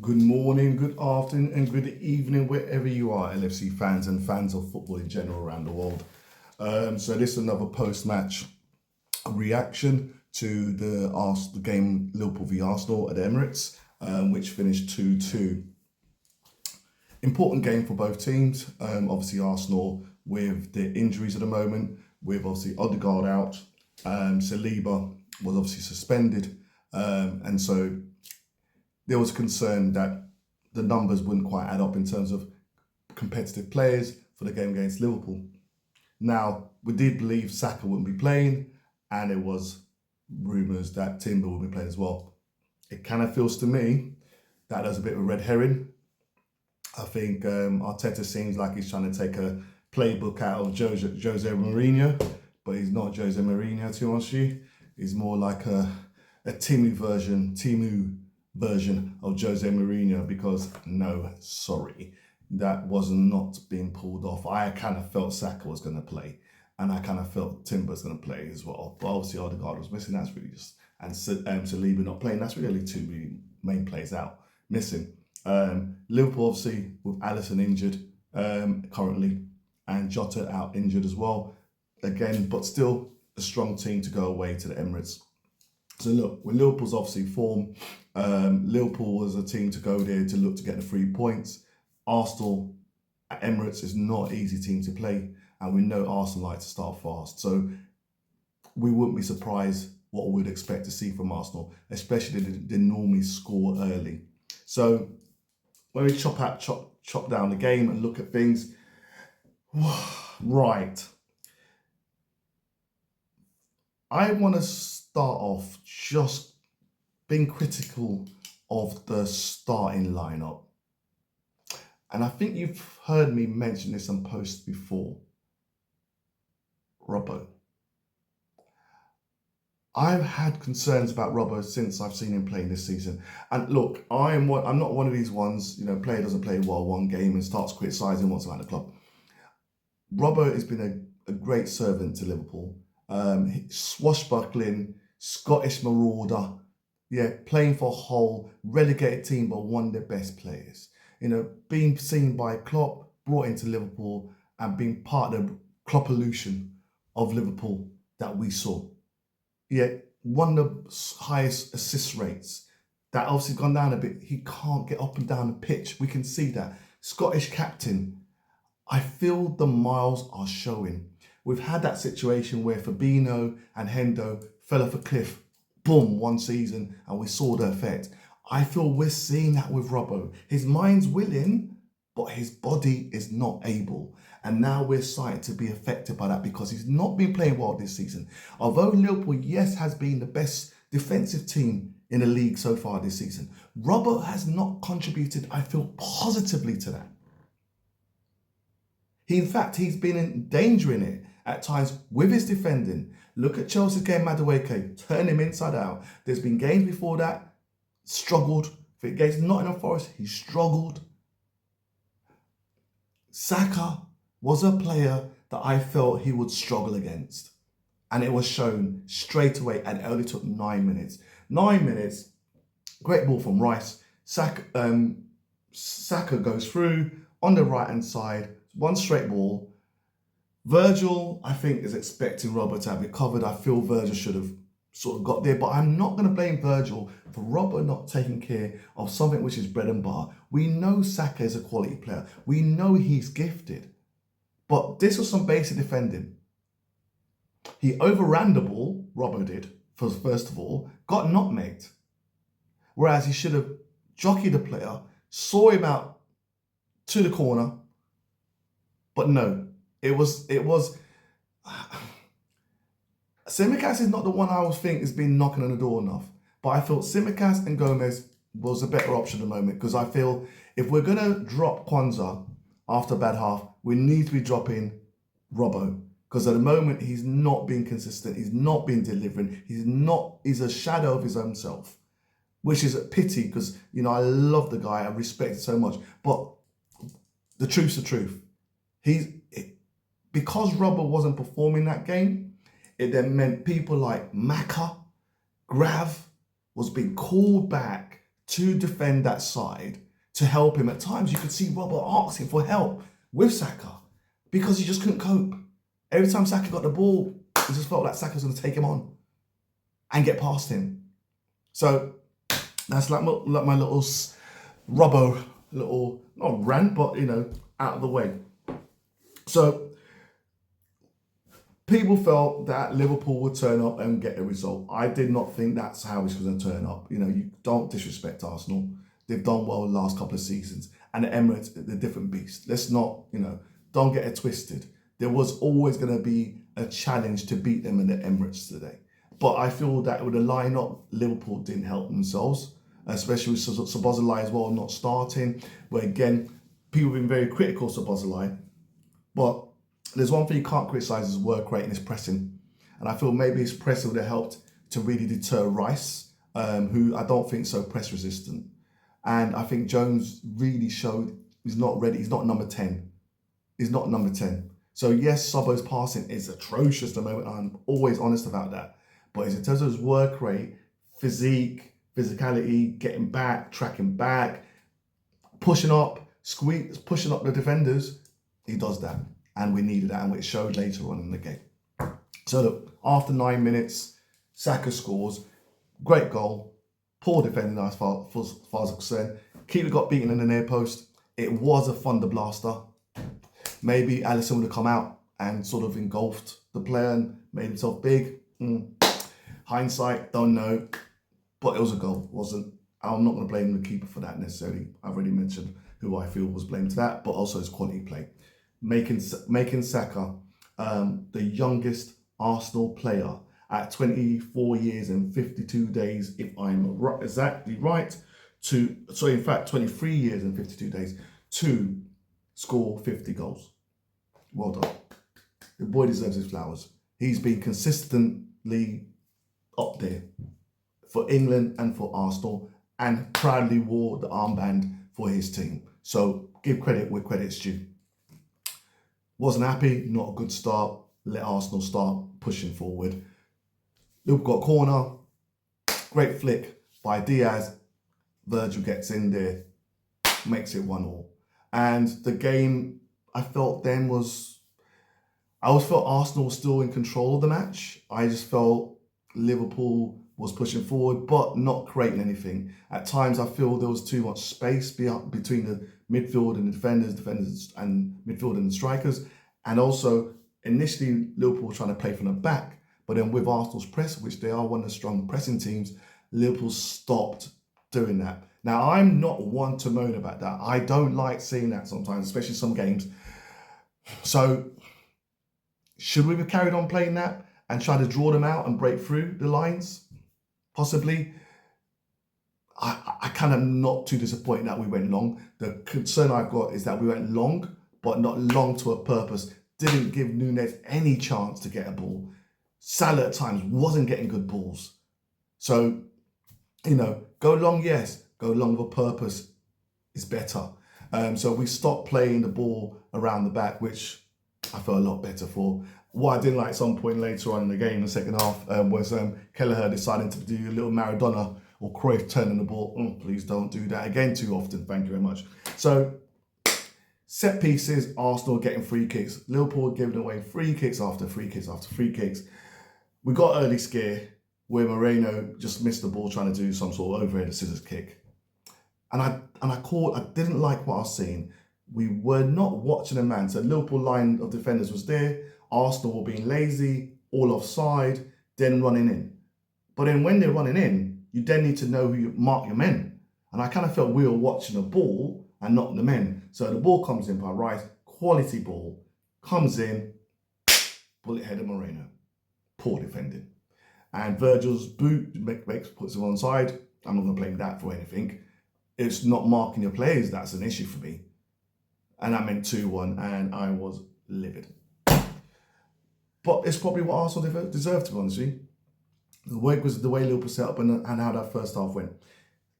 Good morning, good afternoon, and good evening, wherever you are, LFC fans and fans of football in general around the world. So this is another post-match reaction to the game Liverpool v Arsenal at the Emirates, which finished 2-2. Important game for both teams. Obviously Arsenal with the injuries at the moment, with obviously Odegaard out. Saliba was obviously suspended, and so there was concern that the numbers wouldn't quite add up in terms of competitive players for the game against Liverpool. Now, we did believe Saka wouldn't be playing, and there was rumours that Timber would be playing as well. It kind of feels to me that there's a bit of a red herring. I think Arteta seems like he's trying to take a playbook out of Jose Mourinho, but he's not Jose Mourinho, to be honest with you. He's more like a Timu version of Jose Mourinho, because no, sorry, that was not being pulled off. I kind of felt Saka was going to play, and I kind of felt Timber's going to play as well. But obviously Odegaard was missing. That's really just, and Saliba not playing. That's really two really main players out missing. Liverpool obviously with Alisson injured currently, and Jota out injured as well. Again, but still a strong team to go away to the Emirates. So look, with Liverpool's obviously form, Liverpool was a team to go there to look to get the 3 points. Arsenal at Emirates is not an easy team to play, and we know Arsenal like to start fast. So we wouldn't be surprised what we'd expect to see from Arsenal, especially they normally score early. So when we chop down the game and look at things, right. I want to start off just being critical of the starting lineup. And I think you've heard me mention this on posts before. Robbo. I've had concerns about Robbo since I've seen him playing this season. And look, I'm not one of these ones, player doesn't play well one game and starts criticising what's around the club. Robbo has been a great servant to Liverpool. Swashbuckling, Scottish marauder, playing for Hull, relegated team, but one of their best players. Being seen by Klopp, brought into Liverpool, and being part of the Klopp-elution of Liverpool that we saw. One of the highest assist rates. That obviously gone down a bit. He can't get up and down the pitch. We can see that. Scottish captain. I feel the miles are showing. We've had that situation where Fabinho and Hendo fell off a cliff, boom, one season, and we saw the effect. I feel we're seeing that with Robbo. His mind's willing, but his body is not able. And now we're starting to be affected by that because he's not been playing well this season. Although Liverpool, yes, has been the best defensive team in the league so far this season, Robbo has not contributed, I feel, positively to that. In fact, he's been endangering it at times with his defending. Look at Chelsea's game, Madueke, turn him inside out. There's been games before that, struggled. For against Nottingham Forest, he struggled. Saka was a player that I felt he would struggle against. And it was shown straight away, and it only took 9 minutes. 9 minutes, great ball from Rice. Saka goes through on the right-hand side, one straight ball. Virgil, I think, is expecting Robbo to have it covered. I feel Virgil should have sort of got there, but I'm not going to blame Virgil for Robbo not taking care of something which is bread and butter. We know Saka is a quality player. We know he's gifted. But this was some basic defending. He overran the ball, Robbo did, first of all, got nutmegged. Whereas he should have jockeyed the player, saw him out to the corner, but no. It was Tsimikas is not the one I was think has been knocking on the door enough. But I felt Tsimikas and Gomez was a better option at the moment, because I feel if we're going to drop Kwanzaa after a bad half, we need to be dropping Robbo. Because at the moment, he's not being consistent. He's not been delivering. He's a shadow of his own self, which is a pity because, I love the guy. I respect it so much. But the truth's the truth. Because Robbo wasn't performing that game, it then meant people like Maka, Grav was being called back to defend that side, to help him. At times you could see Robert asking for help with Saka because he just couldn't cope. Every time Saka got the ball, it just felt like Saka was going to take him on and get past him. So that's like my little Robbo, little, not rant, but, out of the way. So people felt that Liverpool would turn up and get a result. I did not think that's how it's going to turn up. You don't disrespect Arsenal. They've done well the last couple of seasons. And the Emirates, they're a different beast. Let's not, don't get it twisted. There was always going to be a challenge to beat them in the Emirates today. But I feel that with the lineup, Liverpool didn't help themselves, especially with Szoboszlai as well not starting. But again, people have been very critical of Szoboszlai. But there's one thing you can't criticise is work rate and his pressing. And I feel maybe his pressing would have helped to really deter Rice, who I don't think is so press resistant. And I think Jones really showed he's not ready. He's not number 10. He's not number 10. So yes, Sobbo's passing is atrocious at the moment. I'm always honest about that. But in terms of his work rate, physique, physicality, getting back, tracking back, pushing up, pushing up the defenders, he does that. And we needed that, and it showed later on in the game. So look, after 9 minutes, Saka scores. Great goal. Poor defending as far as I'm concerned. Keeper got beaten in the near post. It was a thunder blaster. Maybe Alisson would have come out and sort of engulfed the player and made himself big. Hindsight, don't know. But it was a goal, wasn't. I'm not going to blame the keeper for that necessarily. I've already mentioned who I feel was blamed for that, but also his quality play. Making Saka the youngest Arsenal player at 24 years and 52 days, if I'm exactly right, in fact, 23 years and 52 days, to score 50 goals. Well done. The boy deserves his flowers. He's been consistently up there for England and for Arsenal, and proudly wore the armband for his team. So give credit where credit's due. Wasn't happy, not a good start. Let Arsenal start pushing forward. Liverpool got a corner. Great flick by Diaz. Virgil gets in there, makes it 1-1. And the game, I felt then I always felt Arsenal was still in control of the match. I just felt Liverpool was pushing forward, but not creating anything. At times, I feel there was too much space between the midfield and the defenders and midfield and the strikers. And also, initially, Liverpool were trying to play from the back. But then with Arsenal's press, which they are one of the strong pressing teams, Liverpool stopped doing that. Now, I'm not one to moan about that. I don't like seeing that sometimes, especially some games. So, should we have carried on playing that and try to draw them out and break through the lines? Possibly. I kind of not too disappointed that we went long. The concern I've got is that we went long, but not long to a purpose. Didn't give Núñez any chance to get a ball. Salah at times wasn't getting good balls. So, go long, yes. Go long with a purpose is better. So we stopped playing the ball around the back, which I felt a lot better for. What I didn't like at some point later on in the game, in the second half, was Kelleher deciding to do a little Maradona or Cruyff turning the ball. Please don't do that again too often. Thank you very much. So, set pieces, Arsenal getting free kicks. Liverpool giving away free kicks after free kicks after free kicks. We got an early scare where Moreno just missed the ball trying to do some sort of overhead scissors kick. And I didn't like what I was seeing. We were not watching a man. So Liverpool line of defenders was there. Arsenal were being lazy, all offside, then running in. But then when they're running in, you then need to know who you mark your men. And I kind of felt we were watching the ball and not the men. So the ball comes in by Rice, quality ball, comes in, bullet header Moreno. Poor defending. And Virgil's boot puts him on side. I'm not going to blame that for anything. It's not marking your players that's an issue for me. And that meant 2-1, and I was livid. But it's probably what Arsenal deserved, to be honest with you. The way Liverpool set up and how that first half went.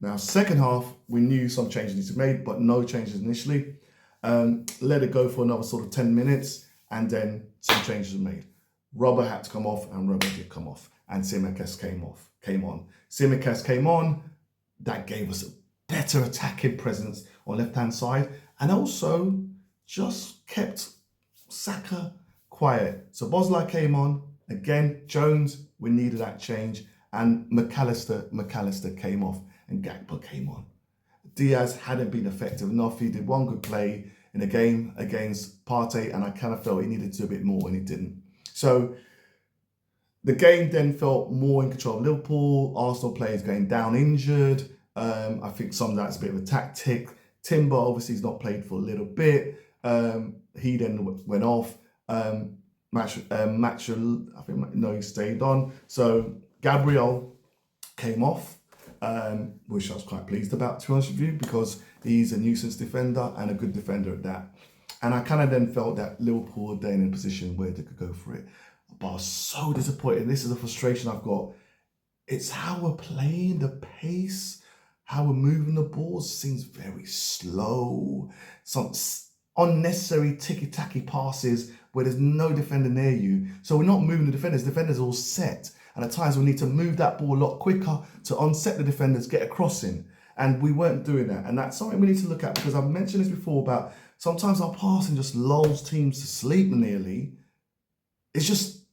Now, second half, we knew some changes needed to be made, but no changes initially. Let it go for another sort of 10 minutes, and then some changes were made. Robert had to come off, and Robert did come off. And Tsimikas came on. Tsimikas came on. That gave us a better attacking presence on left-hand side, and also just kept Saka quiet. So Bosla came on again. Jones, we needed that change, and McAllister came off, and Gakpo came on. Diaz hadn't been effective enough. He did one good play in a game against Partey, and I kind of felt he needed to do a bit more, and he didn't. So the game then felt more in control of Liverpool. Arsenal players going down injured. I think some of that's a bit of a tactic. Timber obviously has not played for a little bit. He then went off. He stayed on. So Gabriel came off, which I was quite pleased about, to be honest with you, because he's a nuisance defender and a good defender at that. And I kind of then felt that Liverpool were then in a position where they could go for it. But I was so disappointed. This is a frustration I've got. It's how we're playing, the pace, how we're moving the ball seems very slow. Some unnecessary ticky-tacky passes where there's no defender near you. So we're not moving the defenders. The defenders are all set. And at times we need to move that ball a lot quicker to unset the defenders, get a crossing. And we weren't doing that. And that's something we need to look at, because I've mentioned this before about sometimes our passing just lulls teams to sleep nearly.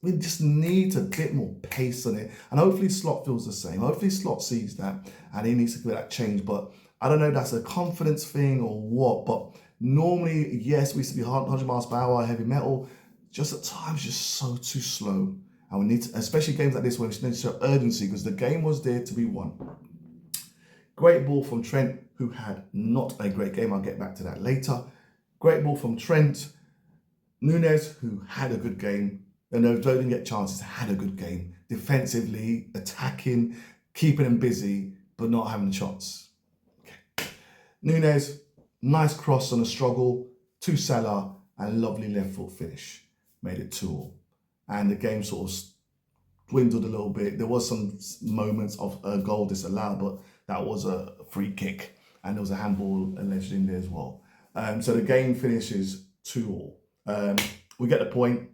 We just need a bit more pace on it. And hopefully Slot feels the same. Hopefully Slot sees that and he needs to give that change. But I don't know if that's a confidence thing or what. But normally, yes, we used to be 100 miles per hour, heavy metal. Just at times, just so too slow. And we need to, especially games like this, where we need to show urgency, because the game was there to be won. Great ball from Trent, who had not a great game. I'll get back to that later. Great ball from Trent. Nunez, who had a good game. And though didn't get chances, had a good game. Defensively, attacking, keeping them busy, but not having shots. Okay. Nunez, nice cross on a struggle to Salah, and lovely left foot finish. Made it 2-2. And the game sort of dwindled a little bit. There was some moments of a goal disallowed, but that was a free kick. And there was a handball alleged in there as well. So the game finishes 2-2. We get the point.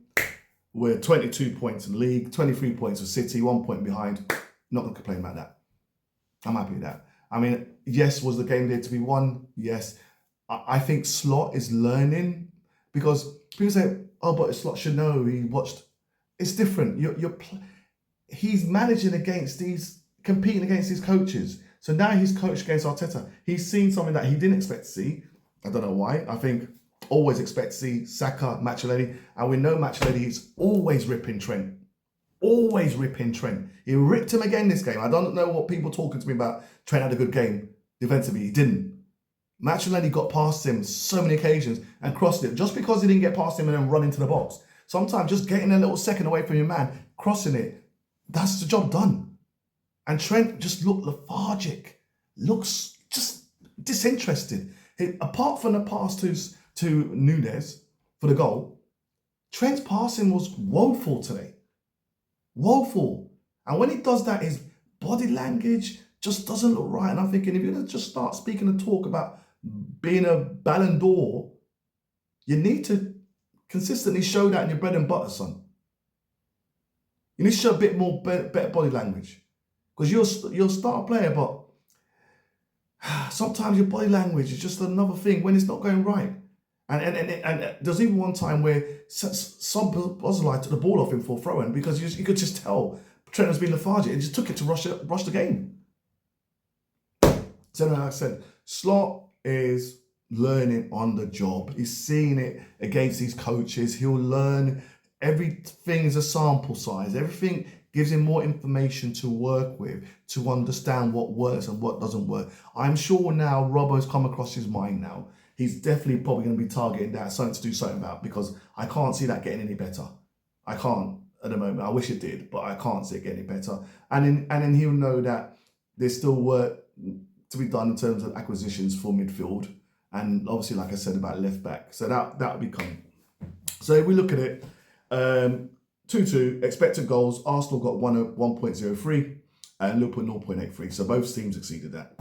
We're 22 points in the league, 23 points for City, 1 point behind. Not going to complain about that. I'm happy with that. I mean, yes, was the game there to be won? Yes. I think Slot is learning, because people say, oh, but Slot should know, he watched. It's different. He's managing against competing against these coaches. So now he's coached against Arteta. He's seen something that he didn't expect to see. I don't know why. I think always expect to see Saka, Macelletti, and we know Macelletti is always ripping Trent. Always ripping Trent. He ripped him again this game. I don't know what people talking to me about. Trent had a good game defensively. He didn't. Macelletti got past him so many occasions and crossed it. Just because he didn't get past him and then run into the box. Sometimes just getting a little second away from your man, crossing it, that's the job done. And Trent just looked lethargic. Looks just disinterested. Apart from the pass to Nunez for the goal, Trent's passing was woeful today. Woeful. And when he does that, his body language just doesn't look right. And I'm thinking, if you're going to just start speaking and talk about being a Ballon d'Or, you need to consistently show that in your bread and butter, son. You need to show a bit more better body language. Because you're a star player, but sometimes your body language is just another thing when it's not going right. And there's even one time where some Bosla took the ball off him for throwing, because you could just tell Trent was being lethargic and just took it to rush the game. So like I said, Slot is learning on the job. He's seeing it against these coaches. He'll learn. Everything is a sample size. Everything gives him more information to work with, to understand what works and what doesn't work. I'm sure now Robbo's come across his mind now. He's definitely probably going to be targeting that, something to do something about, because I can't see that getting any better. I can't at the moment. I wish it did, but I can't see it getting any better. And then he'll know that there's still work to be done in terms of acquisitions for midfield. And obviously, like I said, about left back. So that'll be coming. So if we look at it, 2-2, expected goals, Arsenal got 1.03 and Liverpool 0.83. So both teams exceeded that.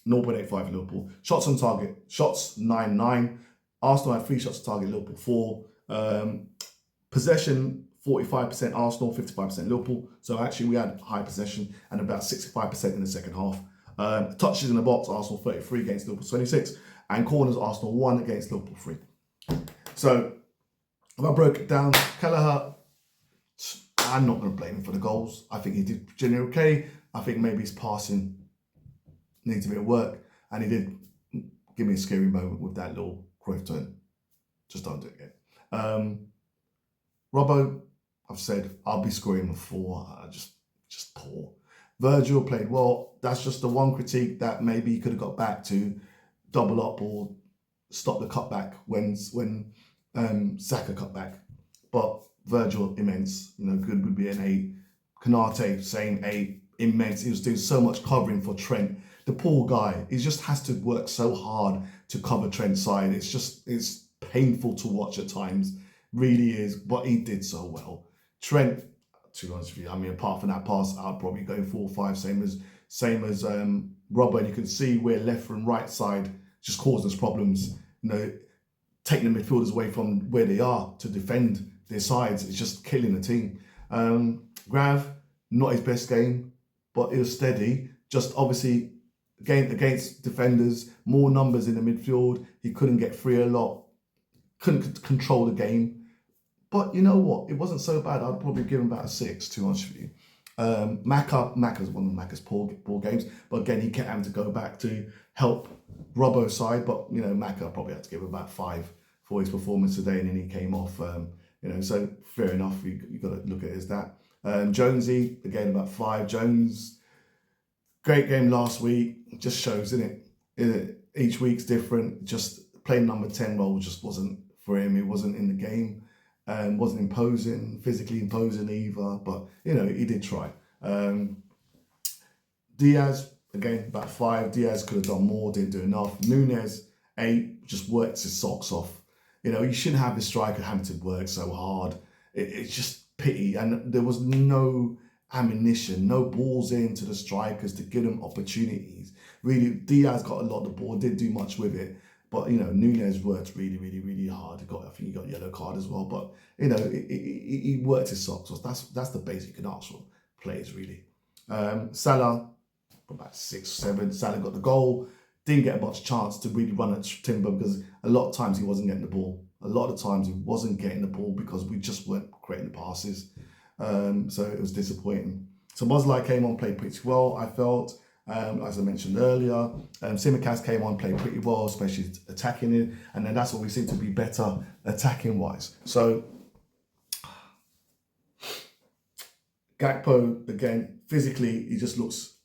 0.85 for Liverpool. Shots on target, shots 9-9. Arsenal had 3 shots on target, Liverpool 4. Possession 45% Arsenal, 55% Liverpool. So actually we had high possession and about 65% in the second half. Touches in the box, Arsenal 33 against Liverpool 26. And corners, Arsenal 1 against Liverpool 3. So, if I broke it down, Kelleher, I'm not going to blame him for the goals. I think he did generally okay. I think maybe his passing needs a bit of work. And he did give me a scary moment with that little Cruyff turn. Just don't do it again. Robbo, I've said, I'll be scoring him a 4. Just poor. Virgil played well. That's just the one critique that maybe he could have got back to double up or stop the cutback when Saka cut back. But Virgil, immense. Good would be an 8. Konate, same 8. Immense. He was doing so much covering for Trent. The poor guy, he just has to work so hard to cover Trent's side. It's painful to watch at times. Really is. But he did so well. Trent, to be honest with you, I mean, apart from that pass, I'd probably go 4-5, same as Robbo. And you can see where left and right side just causes problems. Taking the midfielders away from where they are to defend their sides. It's just killing the team. Grav, not his best game, but it was steady. Just obviously against defenders, more numbers in the midfield. He couldn't get free a lot, couldn't control the game. But you know what? It wasn't so bad. I'd probably give him about a 6, to be honest with you. Macca's one of Macca's poor games. But again, he kept having to go back to help Robbo's side. But, Macca probably had to give him about 5 for his performance today. And then he came off, so fair enough. You got to look at it as that. Jonesy, again, about 5. Jones, great game last week. Just shows, isn't it? Each week's different. Just playing number 10 role just wasn't for him. He wasn't in the game. Wasn't imposing, physically imposing either, but he did try. Diaz, again, about 5. Diaz could have done more, didn't do enough. Nunes, 8, just works his socks off. You shouldn't have the striker having to work so hard. It's just pity, and there was no ammunition, no balls into the strikers to give them opportunities. Really, Diaz got a lot of the ball, didn't do much with it. But, Nunes worked really, really, really hard. I think he got a yellow card as well. But, he worked his socks off. That's the basic in Arsenal players, really. Salah, about 6, 7. Salah got the goal. Didn't get much chance to really run at Timber because a lot of times he wasn't getting the ball. A lot of times he wasn't getting the ball because we just weren't creating the passes. So it was disappointing. So Mosley came on, played pretty well, I felt. As I mentioned earlier, Tsimikas came on, played pretty well, especially attacking it, and then that's what we seem to be better attacking wise. So Gakpo, again, physically, he just looks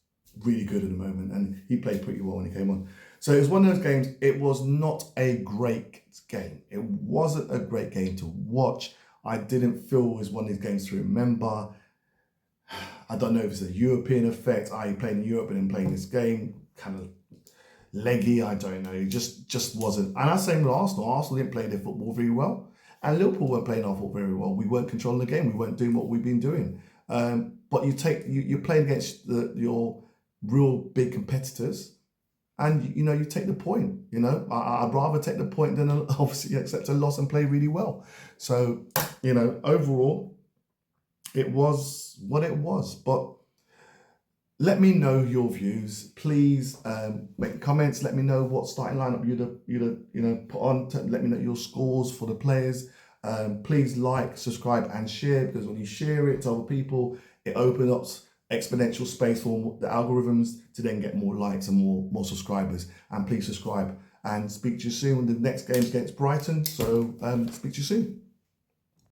really good at the moment, and he played pretty well when he came on. So it was one of those games. It was not a great game. It wasn't a great game to watch. I didn't feel it was one of these games to remember. I don't know if it's a European effect. He played in Europe and then playing this game, kind of leggy. I don't know. It just wasn't. And that's the same with Arsenal. Arsenal didn't play their football very well, and Liverpool weren't playing our football very well. We weren't controlling the game. We weren't doing what we've been doing. But you're playing against your real big competitors, and you take the point. I'd rather take the point than obviously accept a loss and play really well. So overall, it was what it was. But let me know your views. Please make comments. Let me know what starting lineup you'd put on. Let me know your scores for the players. Please like, subscribe, and share, because when you share it to other people, it opens up exponential space for the algorithms to then get more likes and more subscribers. And please subscribe, and speak to you soon when the next game's against Brighton. So speak to you soon.